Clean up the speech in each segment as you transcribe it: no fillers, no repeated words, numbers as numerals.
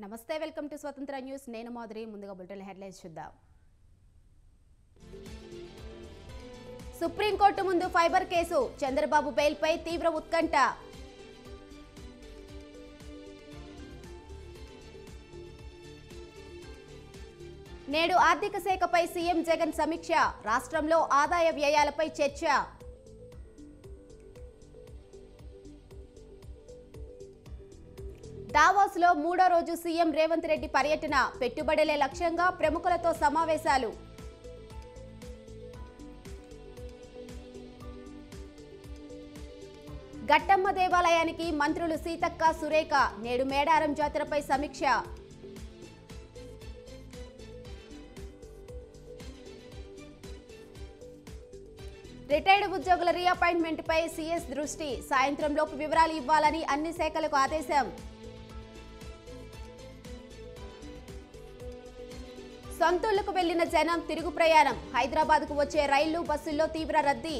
నమస్తే welcome to స్వతంత్ర news నేను మాధురి ముందుగా బులెటిన్ హెడ్లైన్స్ చూద్దాం సుప్రీం కోర్టు ముందు ఫైబర్ కేసు చంద్రబాబు బెయిల్ పై తీవ్ర ఉత్కంఠ నేడు ఆర్థిక శాఖపై సీఎం జగన్ సమీక్ష రాష్ట్రంలో ఆదాయ వ్యయాలపై చర్చ దావోస్ లో మూడో రోజు సీఎం రేవంత్ రెడ్డి పర్యటన పెట్టుబడులే లక్ష్యంగా ప్రముఖులతో సమావేశాలు గట్టమ్మ దేవాలయానికి మంత్రులు సీతక్క సురేఖ నేడు మేడారం జాతరపై సమీక్ష రిటైర్డ్ ఉద్యోగుల రీఅపాయింట్మెంట్ పై సీఎస్ దృష్టి సాయంత్రంలోపు వివరాలు ఇవ్వాలని అన్ని శాఖలకు ఆదేశం సొంతూళ్లకు వెళ్లిన జనం తిరుగు ప్రయాణం హైదరాబాద్కు వచ్చే రైళ్లు బస్సుల్లో తీవ్ర రద్దీ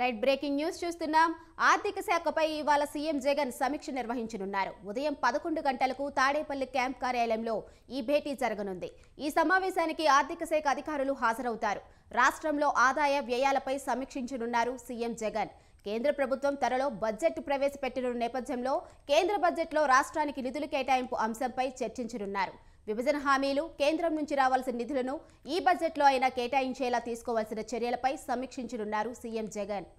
రైట్ బ్రేకింగ్ న్యూస్ చూస్తున్నాం. ఆర్థిక శాఖపై ఇవాళ సీఎం జగన్ సమీక్ష నిర్వహించనున్నారు. ఉదయం 11 గంటలకు తాడేపల్లి క్యాంప్ కార్యాలయంలో ఈ భేటీ జరగనుంది. ఈ సమావేశానికి ఆర్థిక శాఖ అధికారులు హాజరవుతారు. రాష్ట్రంలో ఆదాయ వ్యయాలపై సమీక్షించనున్నారు సీఎం జగన్. కేంద్ర ప్రభుత్వం త్వరలో బడ్జెట్ ప్రవేశపెట్టనున్న నేపథ్యంలో కేంద్ర బడ్జెట్లో రాష్ట్రానికి నిధులు కేటాయింపు అంశంపై చర్చించనున్నారు. విభజన హామీలు, కేంద్రం నుంచి రావాల్సిన నిధులను ఈ బడ్జెట్లో అయినా కేటాయించేలా తీసుకోవాల్సిన చర్యలపై సమీక్షించనున్నారు సీఎం జగన్.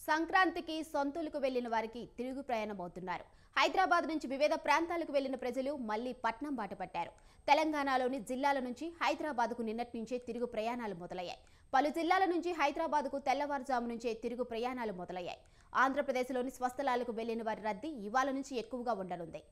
సంక్రాంతికి సొంతూలకు వెళ్లిన వారికి తిరుగు ప్రయాణం అవుతున్నారు. హైదరాబాద్ నుంచి వివిధ ప్రాంతాలకు వెళ్లిన ప్రజలు మళ్లీ పట్నం బాట పట్టారు. తెలంగాణలోని జిల్లాల నుంచి హైదరాబాద్కు నిన్నటి నుంచే తిరుగు ప్రయాణాలు మొదలయ్యాయి. పలు జిల్లాల నుంచి హైదరాబాద్కు తెల్లవారుజాము నుంచే తిరుగు ప్రయాణాలు మొదలయ్యాయి. ఆంధ్రప్రదేశ్లోని స్వస్థలాలకు వెళ్లిన వారి రద్దీ ఇవాళ నుంచి ఎక్కువగా ఉండనుంది.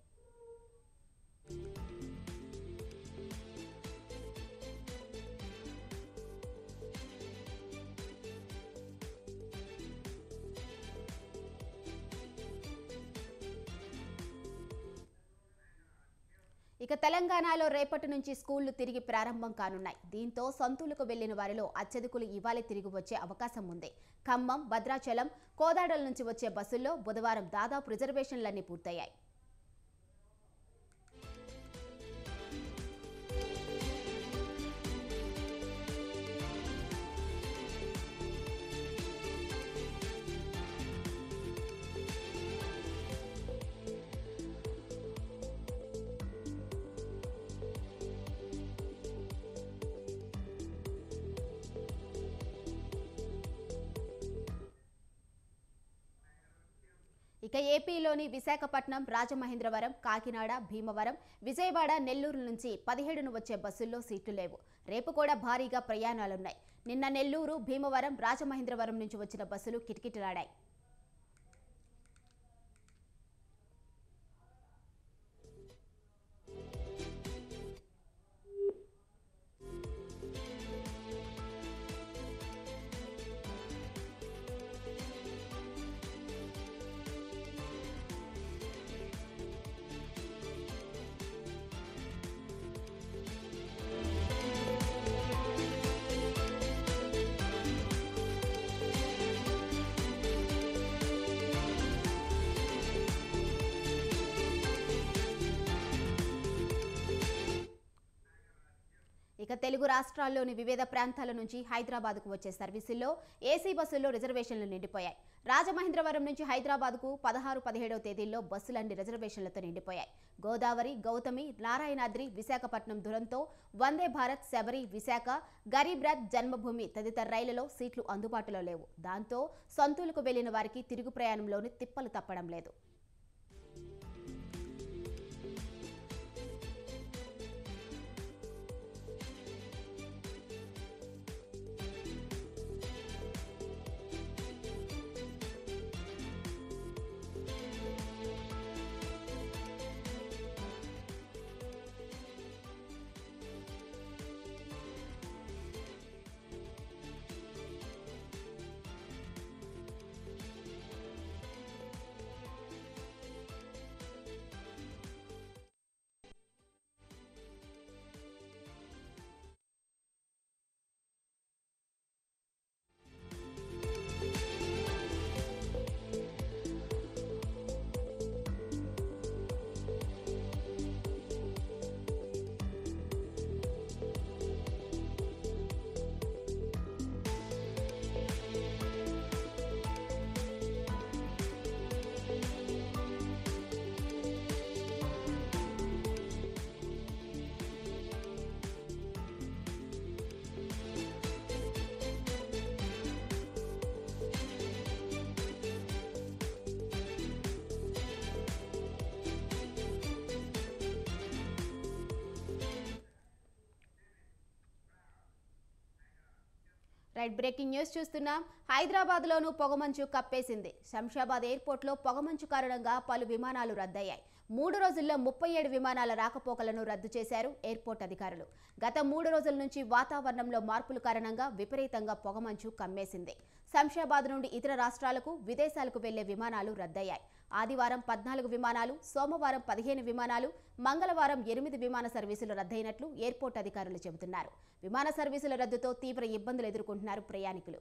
ఇక తెలంగాణలో రేపటి నుంచి స్కూళ్లు తిరిగి ప్రారంభం కానున్నాయి. దీంతో సొంతూలకు వెళ్లిన వారిలో అత్యధికులు ఇవాళ తిరిగి వచ్చే అవకాశం ఉంది. ఖమ్మం, భద్రాచలం, కోదాడల నుంచి వచ్చే బస్సుల్లో బుధవారం దాదాపు రిజర్వేషన్లన్నీ పూర్తయ్యాయి. ఇక ఇక ఏపీలోని విశాఖపట్నం, రాజమహేంద్రవరం, కాకినాడ, భీమవరం, విజయవాడ, నెల్లూరు నుంచి 17న వచ్చే బస్సుల్లో సీట్లు లేవు. రేపు కూడా భారీగా ప్రయాణాలున్నాయి. నిన్న నెల్లూరు, భీమవరం, రాజమహేంద్రవరం నుంచి వచ్చిన బస్సులు కిటకిటలాడాయి. ఇక తెలుగు రాష్ట్రాల్లోని వివిధ ప్రాంతాల నుంచి హైదరాబాద్కు వచ్చే సర్వీసుల్లో ఏసీ బస్సుల్లో రిజర్వేషన్లు నిండిపోయాయి. రాజమహేంద్రవరం నుంచి హైదరాబాద్కు 16, 17వ తేదీల్లో బస్సులన్నీ రిజర్వేషన్లతో నిండిపోయాయి. గోదావరి, గౌతమి, నారాయణాద్రి, విశాఖపట్నం దురంతో, వందే భారత్, శబరి, విశాఖ, గరీబ్ రథ్, జన్మభూమి తదితర రైళ్లలో సీట్లు అందుబాటులో లేవు. దాంతో సొంతూలకు వెళ్లిన వారికి తిరుగు ప్రయాణంలోని తిప్పలు తప్పడం లేదు. రైట్, బ్రేకింగ్ న్యూస్ చూస్తున్నాం. హైదరాబాద్లోనూ పొగమంచు కప్పేసింది. శంషాబాద్ ఎయిర్పోర్ట్లో పొగమంచు కారణంగా పలు విమానాలు రద్దయ్యాయి. 3 రోజుల్లో 37 విమానాల రాకపోకలను రద్దు చేశారు ఎయిర్పోర్ట్ అధికారులు. గత 3 రోజుల నుంచి వాతావరణంలో మార్పుల కారణంగా విపరీతంగా పొగమంచు కమ్మేసింది. శంషాబాద్ నుండి ఇతర రాష్ట్రాలకు, విదేశాలకు వెళ్లే విమానాలు రద్దయ్యాయి. ఆదివారం 14 విమానాలు, సోమవారం 15 విమానాలు, మంగళవారం 8 విమాన సర్వీసులు రద్దయినట్లు ఎయిర్పోర్ట్ అధికారులు చెబుతున్నారు. విమాన సర్వీసుల రద్దుతో తీవ్ర ఇబ్బందులు ఎదుర్కొంటున్నారు ప్రయాణికులు.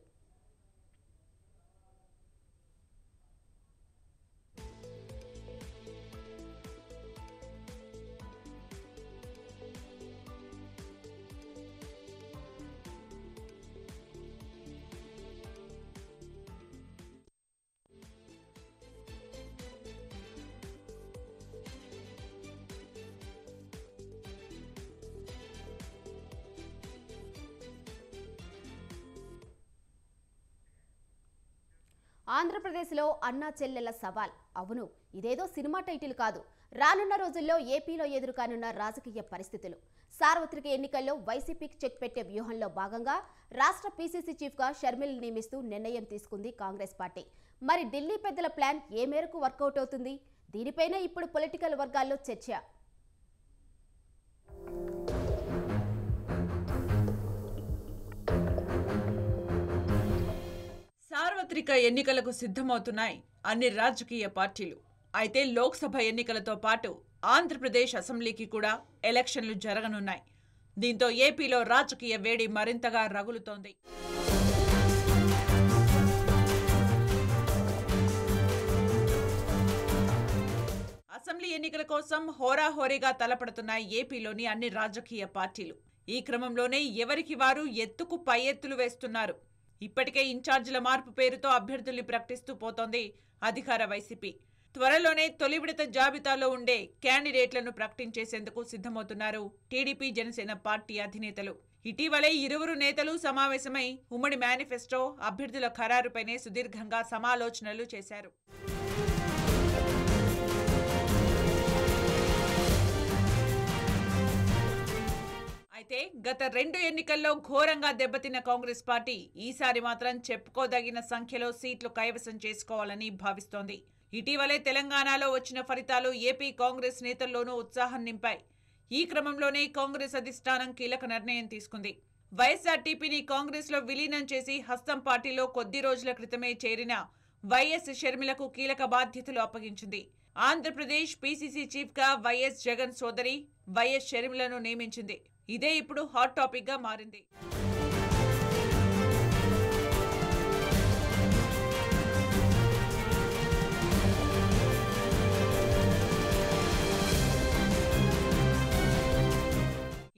ఆంధ్రప్రదేశ్లో అన్నా చెల్లెల సవాల్. అవును, ఇదేదో సినిమా టైటిల్ కాదు. రానున్న రోజుల్లో ఏపీలో ఎదురుకానున్న రాజకీయ పరిస్థితులు. సార్వత్రిక ఎన్నికల్లో వైసీపీకి చెక్ పెట్టే వ్యూహంలో భాగంగా రాష్ట్ర పీసీసీ చీఫ్గా షర్మిల్ నియమిస్తూ నిర్ణయం తీసుకుంది కాంగ్రెస్ పార్టీ. మరి ఢిల్లీ పెద్దల ప్లాన్ ఏ మేరకు వర్కౌట్ అవుతుంది? దీనిపైనే ఇప్పుడు పొలిటికల్ వర్గాల్లో చర్చ. సార్వత్రిక ఎన్నికలకు సిద్ధమవుతున్నాయి అన్ని రాజకీయ పార్టీలు. అయితే లోక్సభ ఎన్నికలతో పాటు ఆంధ్రప్రదేశ్ అసెంబ్లీకి కూడా ఎలక్షన్లు జరగనున్నాయి. దీంతో ఏపీలో రాజకీయ వేడి మరింతగా రగులుతోంది. అసెంబ్లీ ఎన్నికల కోసం హోరాహోరీగా తలపడుతున్నాయి ఏపీలోని అన్ని రాజకీయ పార్టీలు. ఈ క్రమంలోనే ఎవరికి వారు ఎత్తుకు పై ఎత్తులు వేస్తున్నారు. ఇప్పటికే ఇన్ఛార్జీల మార్పు పేరుతో అభ్యర్థుల్ని ప్రకటిస్తూ పోతోంది అధికార వైసీపీ. త్వరలోనే తొలి విడత జాబితాలో ఉండే క్యాండిడేట్లను ప్రకటించేసేందుకు సిద్ధమవుతున్నారు టీడీపీ, జనసేన పార్టీ అధినేతలు. ఇటీవలే ఇరువురు నేతలు సమావేశమై ఉమ్మడి మేనిఫెస్టో, అభ్యర్థుల ఖరారుపైనే సుదీర్ఘంగా సమాలోచనలు చేశారు. అయితే గత 2 ఎన్నికల్లో ఘోరంగా దెబ్బతిన్న కాంగ్రెస్ పార్టీ ఈసారి మాత్రం చెప్పుకోదగిన సంఖ్యలో సీట్లు కైవసం చేసుకోవాలని భావిస్తోంది. ఇటీవలే తెలంగాణలో వచ్చిన ఫలితాలు ఏపీ కాంగ్రెస్ నేతల్లోనూ ఉత్సాహం నింపాయి. ఈ క్రమంలోనే కాంగ్రెస్ అధిష్టానం కీలక నిర్ణయం తీసుకుంది. వైఎస్ఆర్టీపీని కాంగ్రెస్ లో విలీనం చేసి హస్తం పార్టీలో కొద్ది రోజుల క్రితమే చేరిన వైఎస్ షర్మిలకు కీలక బాధ్యతలు అప్పగించింది. ఆంధ్రప్రదేశ్ పీసీసీ చీఫ్ గా వైఎస్ జగన్ సోదరి వైఎస్ షర్మిలను నియమించింది. ఇదే ఇప్పుడు హాట్ టాపిక్ గా మారింది.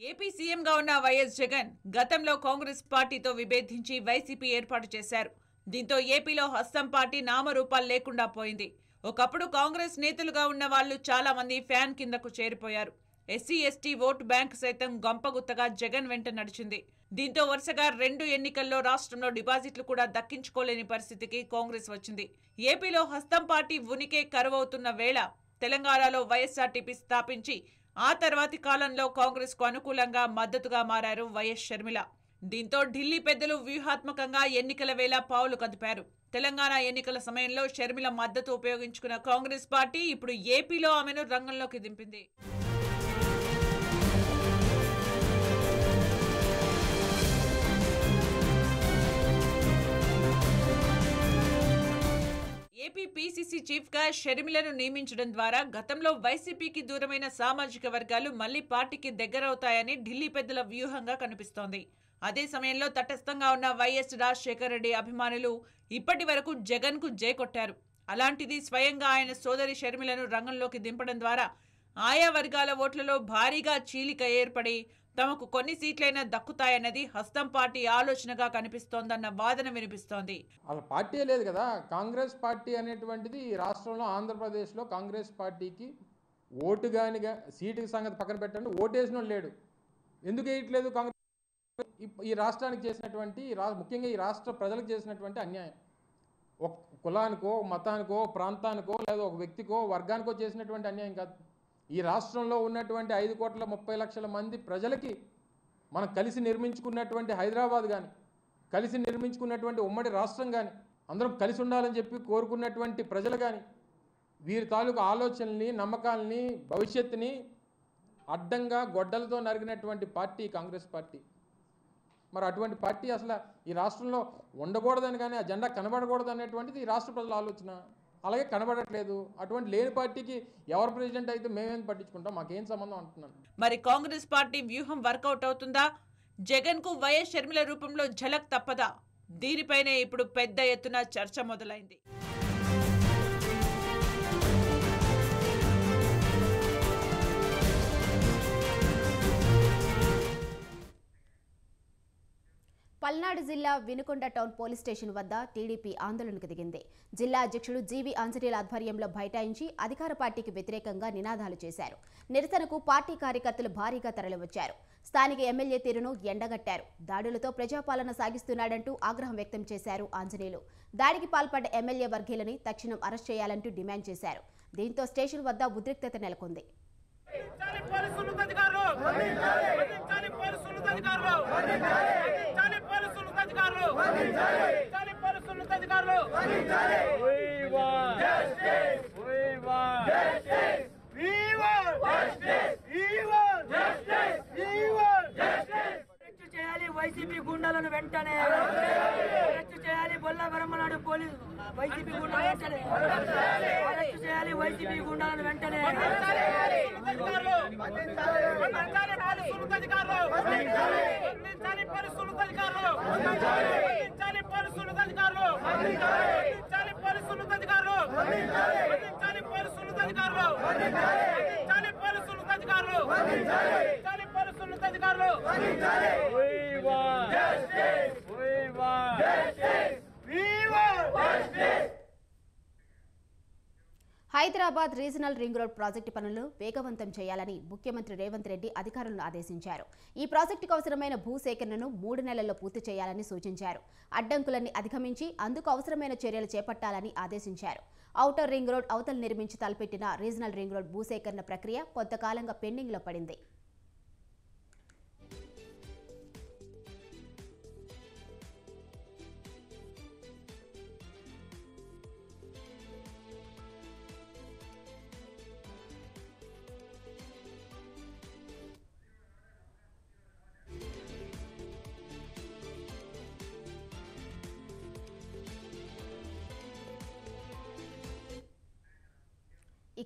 ఏపీ సీఎంగా ఉన్న వైఎస్ జగన్ గతంలో కాంగ్రెస్ పార్టీతో విభేదించి వైసీపీ ఏర్పాటు చేశారు. దీంతో ఏపీలో హస్తం పార్టీ నామరూపాలు లేకుండా పోయింది. ఒకప్పుడు కాంగ్రెస్ నేతలుగా ఉన్న వాళ్లు చాలా మంది ఫ్యాన్ కిందకు చేరిపోయారు. ఎస్సీ ఎస్టీ ఓటు బ్యాంక్ సైతం గంపగుత్తగా జగన్ వెంట నడిచింది. దీంతో వరుసగా 2 ఎన్నికల్లో రాష్ట్రంలో డిపాజిట్లు కూడా దక్కించుకోలేని పరిస్థితికి కాంగ్రెస్ వచ్చింది. ఏపీలో హస్తం పార్టీ ఉనికే కరువవుతున్న వేళ తెలంగాణలో వైఎస్ఆర్టీపీ స్థాపించి ఆ తర్వాతి కాలంలో కాంగ్రెస్ కు అనుకూలంగా మద్దతుగా మారారు వైఎస్ షర్మిల. దీంతో ఢిల్లీ పెద్దలు వ్యూహాత్మకంగా ఎన్నికల వేళ పావులు కదిపారు. తెలంగాణ ఎన్నికల సమయంలో షర్మిల మద్దతు ఉపయోగించుకున్న కాంగ్రెస్ పార్టీ ఇప్పుడు ఏపీలో ఆమెను రంగంలోకి దింపింది. ఏపీ పీసీసీ చీఫ్ గా షర్మిలను నియమించడం ద్వారా గతంలో వైసీపీకి దూరమైన సామాజిక వర్గాలు మళ్లీ పార్టీకి దగ్గరవుతాయని ఢిల్లీ పెద్దల వ్యూహంగా కనిపిస్తోంది. అదే సమయంలో తటస్థంగా ఉన్న వైఎస్ రాజశేఖర రెడ్డి అభిమానులు ఇప్పటి వరకు జగన్ కు జై కొట్టారు. అలాంటిది స్వయంగా ఆయన సోదరి షర్మిలను రంగంలోకి దింపడం ద్వారా ఆయా వర్గాల ఓట్లలో భారీగా చీలిక ఏర్పడి తమకు కొన్ని సీట్లైనా దక్కుతాయన్నది హస్తం పార్టీ ఆలోచనగా కనిపిస్తోందన్న వాదన వినిపిస్తోంది. అలా పార్టీ లేదు కదా. కాంగ్రెస్ పార్టీ అనేటువంటిది రాష్ట్రంలో ఆంధ్రప్రదేశ్లో కాంగ్రెస్ పార్టీకి ఓటు కానీ సీటు సంగతి పక్కన పెట్టండి, ఓటేసిన లేడు. ఎందుకు వేయట్లేదు? కాంగ్రెస్ ఈ రాష్ట్రానికి చేసినటువంటి ముఖ్యంగా ఈ రాష్ట్ర ప్రజలకు చేసినటువంటి అన్యాయం, ఒక కులానికో మతానికో ప్రాంతానికో లేదా ఒక వ్యక్తికో వర్గానికో చేసినటువంటి అన్యాయం కాదు. ఈ రాష్ట్రంలో ఉన్నటువంటి 5,30,00,000 మంది ప్రజలకి మనం కలిసి నిర్మించుకున్నటువంటి హైదరాబాద్ కానీ, కలిసి నిర్మించుకున్నటువంటి ఉమ్మడి రాష్ట్రం కానీ, అందరం కలిసి ఉండాలని చెప్పి కోరుకున్నటువంటి ప్రజలు కానీ, వీరి తాలూకు ఆలోచనల్ని నమ్మకాలని భవిష్యత్తుని అడ్డంగా గొడ్డలతో నరిగినటువంటి పార్టీ కాంగ్రెస్ పార్టీ. మరి అటువంటి పార్టీ అసలు ఈ రాష్ట్రంలో ఉండకూడదని కానీ ఆ జెండా కనబడకూడదు అనేటువంటిది ఈ రాష్ట్ర ప్రజల ఆలోచన. అలాగే కనబడట్లేదు. అటువంటి లేని పార్టీకి ఎవరు ప్రెసిడెంట్ అయితే మేమేం పట్టించుకుంటాం, మాకేం సంబంధం అంటున్నాను. మరి కాంగ్రెస్ పార్టీ వ్యూహం వర్కౌట్ అవుతుందా? జగన్ కు వైఎస్ షర్మిల రూపంలో ఝలక్ తప్పదా? దీనిపైనే ఇప్పుడు పెద్ద ఎత్తున చర్చ మొదలైంది. పల్నాడు జిల్లా వినుకొండ టౌన్ పోలీస్ స్టేషన్ వద్ద టీడీపీ ఆందోళనకు దిగింది. జిల్లా అధ్యక్షుడు జీవి ఆంజనేయుల ఆధ్వర్యంలో బైఠాయించి అధికార పార్టీకి వ్యతిరేకంగా నినాదాలు చేశారు. నిరసనకు పార్టీ కార్యకర్తలు భారీగా తరలివచ్చారు. స్థానిక ఎమ్మెల్యే తీరును ఎండగట్టారు. దాడులతో ప్రజాపాలన సాగిస్తున్నాడంటూ ఆగ్రహం వ్యక్తం చేశారు ఆంజనేయులు. దాడికి పాల్పడ్డ ఎమ్మెల్యే వర్గీయులని తక్షణం అరెస్ట్ చేయాలంటూ డిమాండ్ చేశారు. దీంతో స్టేషన్ వద్ద ఉద్రిక్తత నెలకొంది. వైసీపీ గుండాలను వెంటనే అరెస్ట్ చేయాలి. బొల్ల బ్రహ్మనాడు పోలీసు వైసీపీ గుండాలను వెంటనే అరెస్ట్ చేయాలి. వైసీపీ గుండాలను వెంటనే Hyderabad regional ring road project పనులను వేగవంతం చేయాలని ముఖ్యమంత్రి రేవంత్ రెడ్డి అధికారులను ఆదేశించారు. ఈ ప్రాజెక్టుకు అవసరమైన భూసేకరణను 3 నెలల్లో పూర్తి చేయాలని సూచించారు. అడ్డంకులన్నీ అధిగమించి అందుకు అవసరమైన చర్యలు చేపట్టాలని ఆదేశించారు. ఔటర్ రింగ్ రోడ్ అవతల నిర్మించి తలపెట్టిన రీజనల్ రింగ్ రోడ్ భూసేకరణ ప్రక్రియ కొంతకాలంగా పెండింగ్లో పడింది.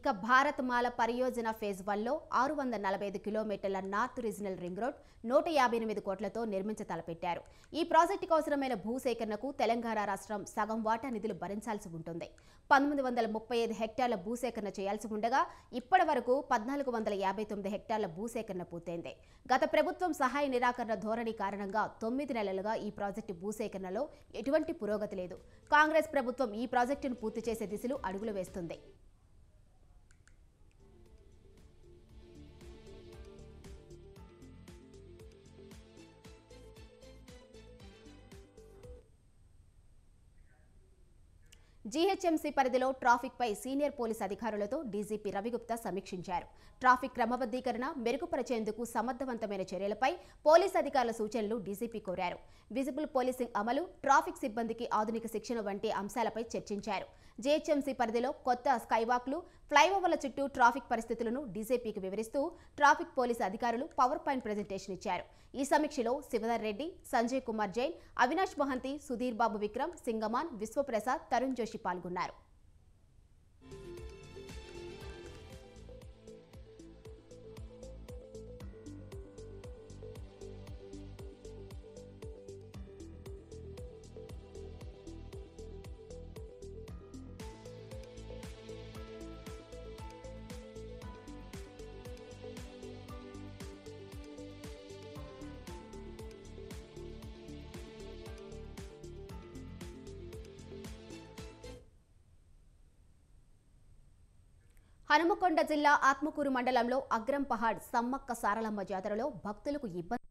ఇక భారత్మాల పరియోజన ఫేజ్ 1లో 645 కిలోమీటర్ల నార్త్ రీజనల్ రింగ్ రోడ్ 158 కోట్లతో నిర్మించ తలపెట్టారు. ఈ ప్రాజెక్టుకు అవసరమైన భూసేకరణకు తెలంగాణ రాష్ట్రం సగం వాటా నిధులు భరించాల్సి ఉంటుంది. 1935 హెక్టార్ల భూసేకరణ చేయాల్సి ఉండగా ఇప్పటి వరకు 1459 హెక్టార్ల భూసేకరణ పూర్తయింది. గత ప్రభుత్వం సహాయ నిరాకరణ ధోరణి కారణంగా 9 నెలలుగా ఈ ప్రాజెక్టు భూసేకరణలో ఎటువంటి పురోగతి లేదు. కాంగ్రెస్ ప్రభుత్వం ఈ ప్రాజెక్టును పూర్తి చేసే దిశలో అడుగులు వేస్తుంది. జీహెచ్ఎంసీ పరిధిలో ట్రాఫిక్పై సీనియర్ పోలీస్ అధికారులతో డీజీపీ రవిగుప్తా సమీక్షించారు. ట్రాఫిక్ క్రమబద్ధీకరణ మెరుగుపరిచేందుకు సమర్థవంతమైన చర్యలపై పోలీస్ అధికారుల సూచనలు డీజీపీ కోరారు. విజిబుల్ పోలీసింగ్ అమలు, ట్రాఫిక్ సిబ్బందికి ఆధునిక శిక్షణ వంటి అంశాలపై చర్చించారు. జీహెచ్ఎంసీ పరిధిలో కొత్త స్కైవాక్లు, ఫ్లైఓవర్ల చుట్టూ ట్రాఫిక్ పరిస్థితులను డీజీపీకి వివరిస్తూ ట్రాఫిక్ పోలీసు అధికారులు పవర్ పాయింట్ ప్రెజెంటేషన్ ఇచ్చారు. ఈ సమీక్షలో శివధర్ రెడ్డి, సంజయ్ కుమార్ జైన్, అవినాష్ మహంతి, సుధీర్ బాబు విక్రమ్, సింగమాన్, విశ్వప్రసాద్, తరుణ్ జోషి పాల్గొన్నారు. హనుమకొండ జిల్లా ఆత్మకూరు మండలంలో అగ్రం పహాడ్ సమ్మక్క సారలమ్మ జాతరలో భక్తులకు ఇబ్బంది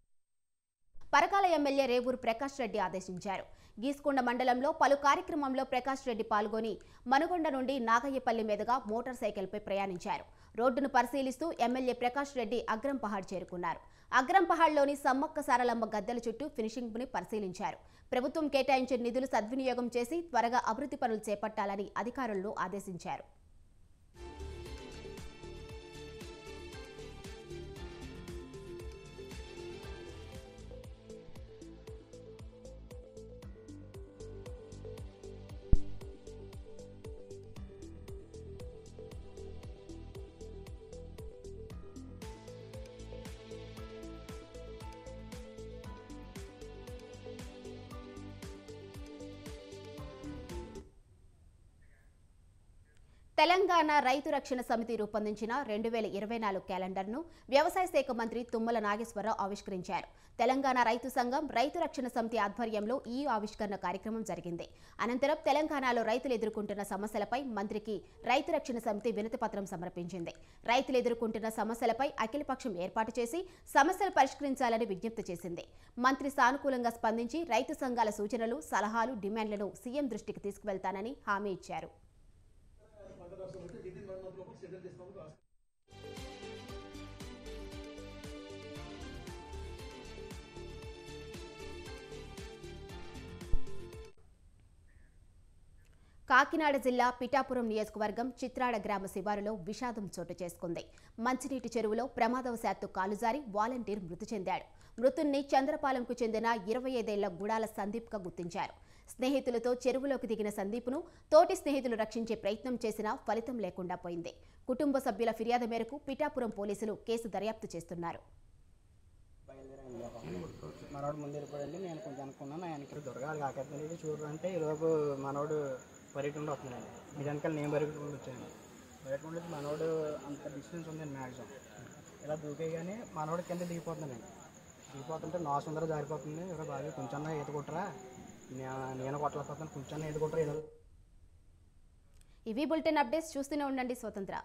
పరకాల ఎమ్మెల్యే రేవూరు ప్రకాష్ రెడ్డి ఆదేశించారు. గీసుకొండ మండలంలో పలు కార్యక్రమంలో ప్రకాష్ రెడ్డి పాల్గొని మనుగొండ నుండి నాగయ్యపల్లి మీదుగా మోటార్ సైకిల్పై ప్రయాణించారు. రోడ్డును పరిశీలిస్తూ ఎమ్మెల్యే ప్రకాష్ రెడ్డి అగ్రం పహాడ్ చేరుకున్నారు. అగ్రం పహాడ్లోని సమ్మక్క సారలమ్మ గద్దెల చుట్టూ ఫినిషింగ్ని పరిశీలించారు. ప్రభుత్వం కేటాయించిన నిధులు సద్వినియోగం చేసి త్వరగా అభివృద్ధి పనులు చేపట్టాలని అధికారులను ఆదేశించారు. తెలంగాణ రైతు రక్షణ సమితి రూపొందించిన 2024 క్యాలెండర్ను వ్యవసాయ శాఖ మంత్రి తుమ్మల నాగేశ్వరరావు ఆవిష్కరించారు. తెలంగాణ రైతు సంఘం రైతు రక్షణ సమితి ఆధ్వర్యంలో ఈ ఆవిష్కరణ కార్యక్రమం జరిగింది. అనంతరం తెలంగాణలో రైతులు ఎదుర్కొంటున్న సమస్యలపై మంత్రికి రైతు రక్షణ సమితి వినతిపత్రం సమర్పించింది. రైతులు ఎదుర్కొంటున్న సమస్యలపై అఖిలపక్షం ఏర్పాటు చేసి సమస్యలు పరిష్కరించాలని విజ్ఞప్తి చేసింది. మంత్రి సానుకూలంగా స్పందించి రైతు సంఘాల సూచనలు, సలహాలు, డిమాండ్లను సీఎం దృష్టికి తీసుకువెళ్తానని హామీ ఇచ్చారు. కాకినాడ జిల్లా పిఠాపురం నియోజకవర్గం చిత్రాడ గ్రామ శివారులో విషాదం చోటు చేసుకుంది. మంచినీటి చెరువులో ప్రమాదవశాత్తు కాలుజారి వాలంటీర్ మృతి చెందాడు. మృతుణ్ణి చంద్రపాలెంకు చెందిన 25 ఏళ్ల గుడాల సందీప్గా గుర్తించారు. స్నేహితులతో చెరువులోకి దిగిన సందీప్ను తోటి స్నేహితులు రక్షించే ప్రయత్నం చేసినా ఫలితం లేకుండా పోయింది. కుటుంబ సభ్యుల ఫిర్యాదు మేరకు పిఠాపురం పోలీసులు కేసు దర్యాప్తు చేస్తున్నారు. మనోడు ముందు వెళ్ళిపోయింది. నేను కొంచెం అనుకున్నాను, ఆయనకి దొరకాలి కాకపోతే చూడంటే ఈలోపు మనోడు పరిగెట్టుకుంటూ వస్తున్నాడు. మీ వెనకాల నేను పరిగెట్టుకుంటూ వచ్చాను. పరిగెట్టుకుంటే మనోడు అంత డిస్టెన్స్ ఉందండి మ్యాక్సిమం. ఇలా దూకేగానే మనోడు కింద దిగిపోతున్నాను. దిగిపోతుంటే నా సుందర జారిపోతుంది. ఎవరో బాగా కొంచెం ఈత కొట్టరా, నేను కొట్టలేకపోతాను, కొంచెం ఈత కొట్టరా. ఇవి బులెటిన్ అప్డేట్స్. చూస్తూనే ఉండండి స్వతంత్ర.